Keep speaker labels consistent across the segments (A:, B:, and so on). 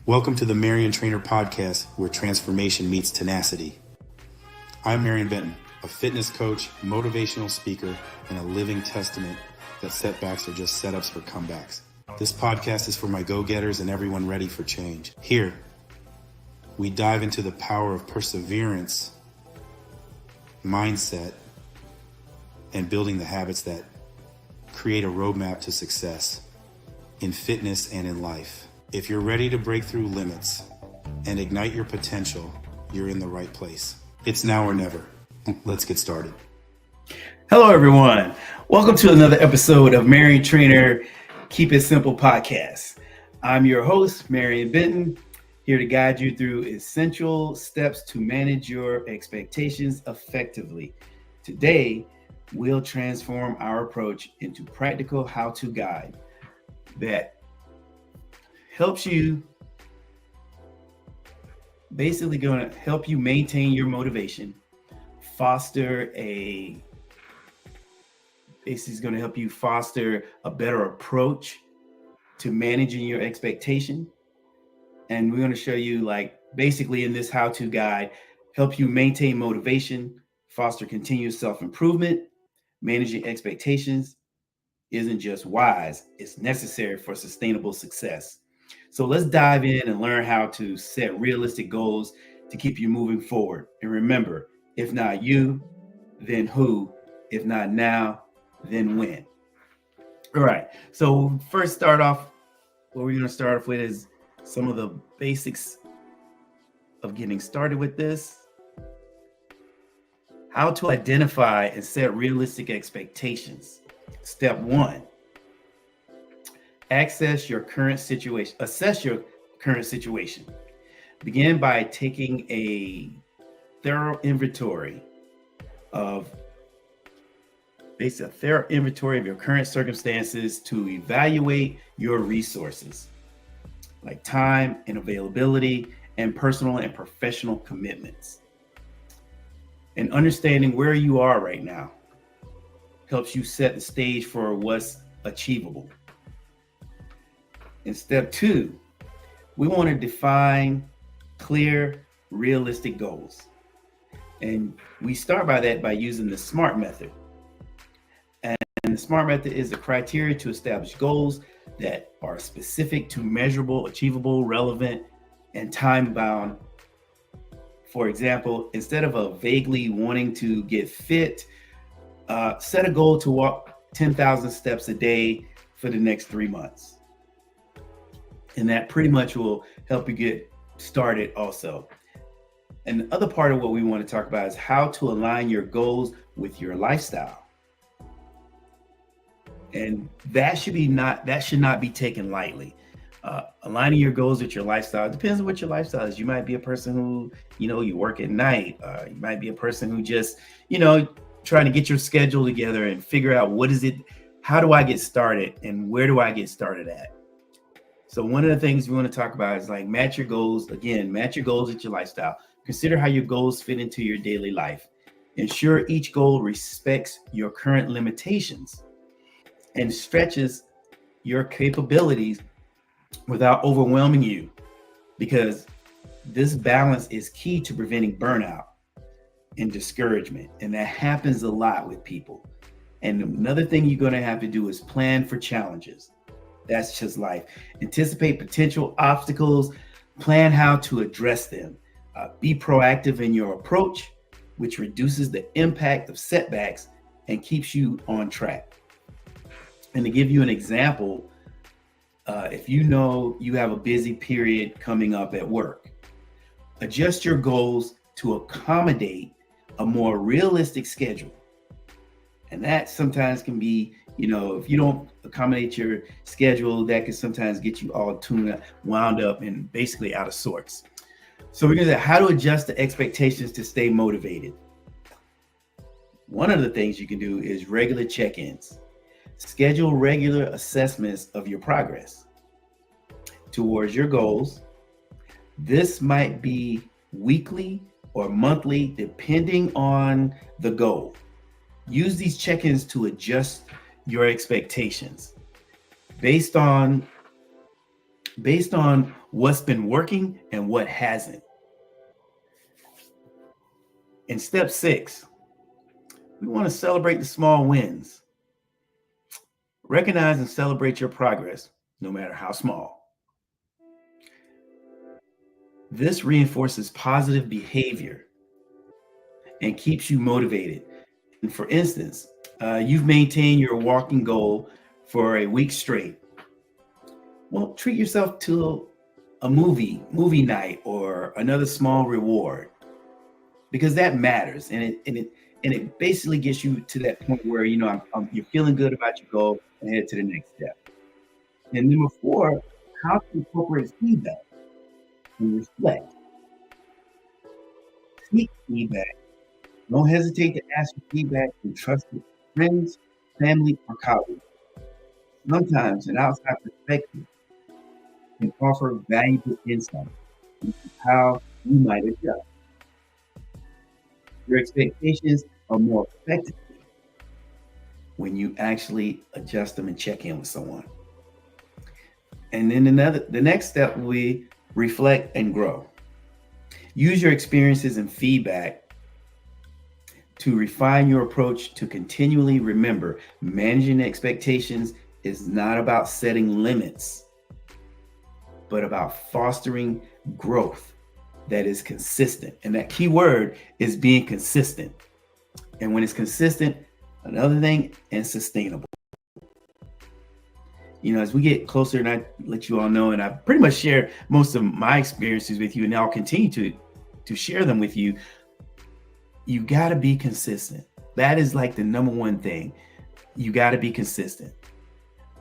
A: Welcome to the Mariontrainer podcast, where transformation meets tenacity. I'm Marion Benton, a fitness coach, motivational speaker, and a living testament that setbacks are just setups for comebacks. This podcast is for my go-getters and everyone ready for change. Here, we dive into the power of perseverance, mindset, and building the habits that create a roadmap to success in fitness and in life. If you're ready to break through limits and ignite your potential, you're in the right place. It's now or never. Let's get started.
B: Hello, everyone. Welcome to another episode of Mariontrainer Keep It Simple podcast. I'm your host, Marion Benton, here to guide you through essential steps to manage your expectations effectively. Today, we'll transform our approach into practical how-to guide that helps you, basically going to help you maintain your motivation, basically going to help you foster a better approach to managing your expectation. And we're going to show you, basically in this how-to guide, help you maintain motivation, foster continuous self-improvement. Managing expectations isn't just wise, it's necessary for sustainable success. So let's dive in and learn how to set realistic goals to keep you moving forward. And remember, if not you, then who? If not now, then when? All right. So first start off, what we're going to start off with is some of the basics of getting started with this. How to identify and set realistic expectations. Step 1. Assess your current situation. Begin by taking a thorough inventory of your current circumstances to evaluate your resources, like time and availability and personal and professional commitments. And understanding where you are right now helps you set the stage for what's achievable. In step 2, we want to define clear, realistic goals. And we start by using the SMART method. And the SMART method is a criteria to establish goals that are specific to measurable, achievable, relevant, and time-bound. For example, instead of vaguely wanting to get fit, set a goal to walk 10,000 steps a day for the next 3 months. And that pretty much will help you get started also. And the other part of what we want to talk about is how to align your goals with your lifestyle. And that should not be taken lightly. Aligning your goals with your lifestyle, it depends on what your lifestyle is. You might be a person who, you work at night. You might be a person who just, trying to get your schedule together and figure out how do I get started and where do I get started at? So one of the things we want to talk about is match your goals with your lifestyle. Consider how your goals fit into your daily life. Ensure each goal respects your current limitations and stretches your capabilities without overwhelming you, because this balance is key to preventing burnout and discouragement. And that happens a lot with people. And another thing you're going to have to do is plan for challenges. That's just life. Anticipate potential obstacles, plan how to address them. Be proactive in your approach, which reduces the impact of setbacks and keeps you on track. And to give you an example, if you know you have a busy period coming up at work, adjust your goals to accommodate a more realistic schedule. And that sometimes can be, if you don't accommodate your schedule, that can sometimes get you all wound up and basically out of sorts. So we're going to say how to adjust the expectations to stay motivated. One of the things you can do is regular check-ins. Schedule regular assessments of your progress towards your goals. This might be weekly or monthly, depending on the goal. Use these check-ins to adjust your expectations based on based on what's been working and what hasn't. In step 6, we want to celebrate the small wins. Recognize and celebrate your progress, no matter how small. This reinforces positive behavior and keeps you motivated. And for instance, you've maintained your walking goal for a week straight. Well, treat yourself to a movie night, or another small reward, because that matters, and it basically gets you to that point where you're feeling good about your goal and head to the next step. And number 4, how to incorporate feedback and reflect. Seek feedback. Don't hesitate to ask for feedback from trusted friends, family, or colleagues. Sometimes an outside perspective can offer valuable insight into how you might adjust. Your expectations are more effective when you actually adjust them and check in with someone. And then the next step, we reflect and grow. Use your experiences and feedback to refine your approach. To continually remember, managing expectations is not about setting limits, but about fostering growth that is consistent. And that key word is being consistent. And when it's consistent, another thing, and sustainable. As we get closer, and I let you all know, and I pretty much share most of my experiences with you, and I'll continue to share them with you. You got to be consistent. That is like the number one thing. You got to be consistent.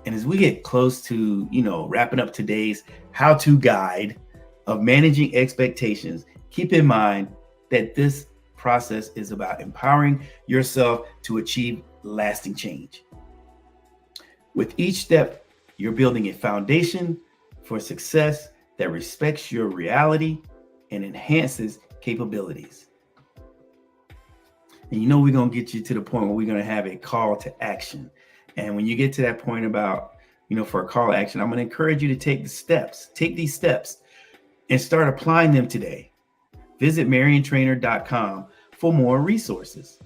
B: And as we get close to, wrapping up today's how-to guide of managing expectations, keep in mind that this process is about empowering yourself to achieve lasting change. With each step, you're building a foundation for success that respects your reality and enhances capabilities. And we're going to get you to the point where we're going to have a call to action. And when you get to that point about, for a call to action, I'm going to encourage you to take these steps and start applying them today. Visit Mariontrainer.com for more resources.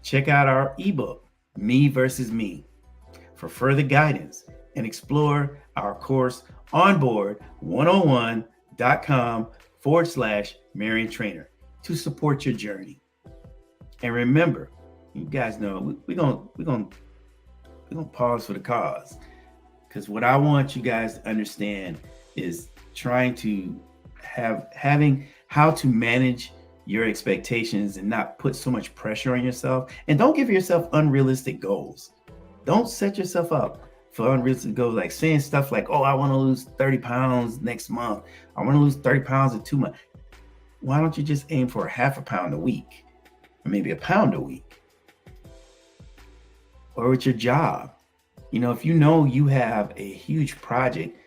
B: Check out our ebook, Me versus Me, for further guidance, and explore our course, onboard101.com/Mariontrainer, to support your journey. And remember, you guys know we're gonna pause for the cause, because what I want you guys to understand is having how to manage your expectations and not put so much pressure on yourself. And don't give yourself unrealistic goals. Don't set yourself up for unrealistic goals, like saying stuff like, oh, I want to lose 30 pounds next month. I want to lose 30 pounds in 2 months. Why don't you just aim for a half a pound a week, or maybe a pound a week? Or with your job, if you have a huge project,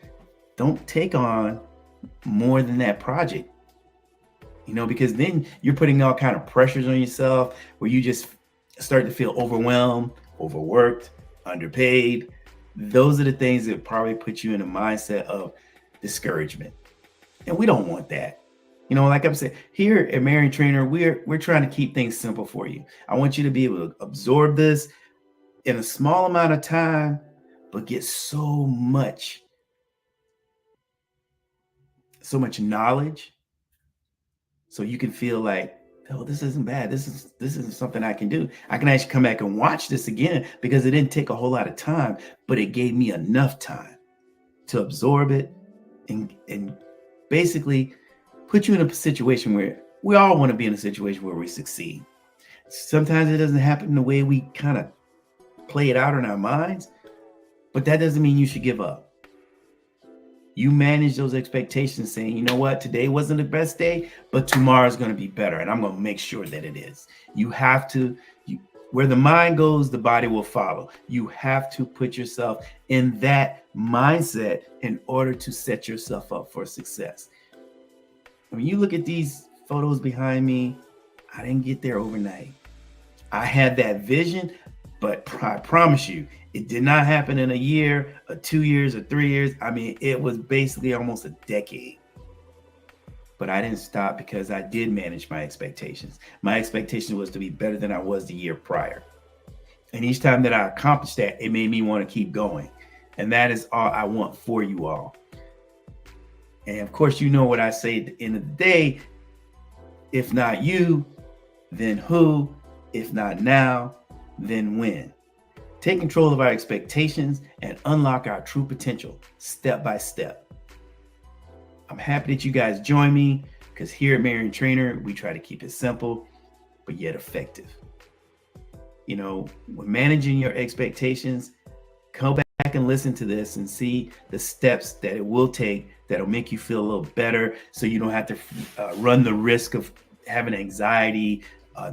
B: don't take on more than that project, because then you're putting all kind of pressures on yourself where you just start to feel overwhelmed, overworked, underpaid. Those are the things that probably put you in a mindset of discouragement. And we don't want that. Like I'm saying, here at Mariontrainer, we're trying to keep things simple for you. I want you to be able to absorb this in a small amount of time, but get so much knowledge, so you can feel like, oh, this isn't bad. This isn't something I can do. I can actually come back and watch this again, because it didn't take a whole lot of time, but it gave me enough time to absorb it and basically put you in a situation where we all want to be in a situation where we succeed. Sometimes it doesn't happen the way we kind of play it out in our minds, but that doesn't mean you should give up. You manage those expectations, saying, you know what, today wasn't the best day, but tomorrow's going to be better, and I'm going to make sure that it is. You have to, where the mind goes, the body will follow. You have to put yourself in that mindset in order to set yourself up for success. When you look at these photos behind me, I didn't get there overnight. I had that vision. But I promise you, it did not happen in a year, or 2 years, or 3 years. I mean, it was basically almost a decade. But I didn't stop because I did manage my expectations. My expectation was to be better than I was the year prior. And each time that I accomplished that, it made me want to keep going. And that is all I want for you all. And of course, you know what I say at the end of the day: if not you, then who? If not now, then when? Take control of our expectations and unlock our true potential step by step. I'm happy that you guys join me, because here at Mariontrainer, we try to keep it simple, but yet effective. You know, when managing your expectations, come back and listen to this and see the steps that it will take that'll make you feel a little better, so you don't have to run the risk of having anxiety,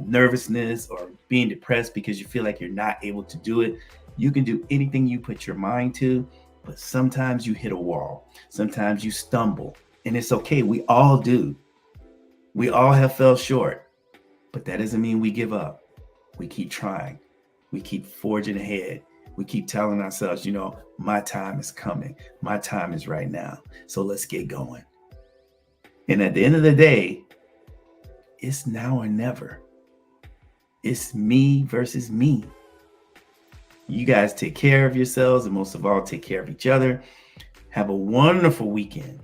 B: nervousness, or being depressed because you feel like you're not able to do it. You can do anything you put your mind to, but sometimes you hit a wall. Sometimes you stumble, and it's okay. We all do. We all have fell short, but that doesn't mean we give up. We keep trying. We keep forging ahead. We keep telling ourselves, you know, my time is coming. My time is right now. So let's get going. And at the end of the day, it's now or never. It's me versus me. You guys take care of yourselves, and most of all, take care of each other. Have a wonderful weekend.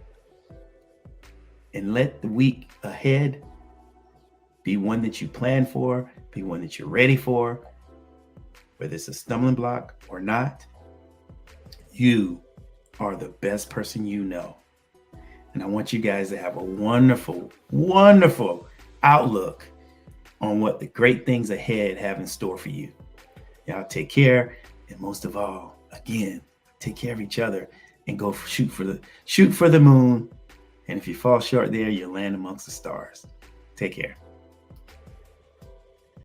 B: And let the week ahead be one that you plan for, be one that you're ready for. Whether it's a stumbling block or not, you are the best person you know. And I want you guys to have a wonderful, wonderful outlook on what the great things ahead have in store for you. Y'all take care, and most of all, again, take care of each other and go shoot for the moon. And if you fall short there, you land amongst the stars. Take care.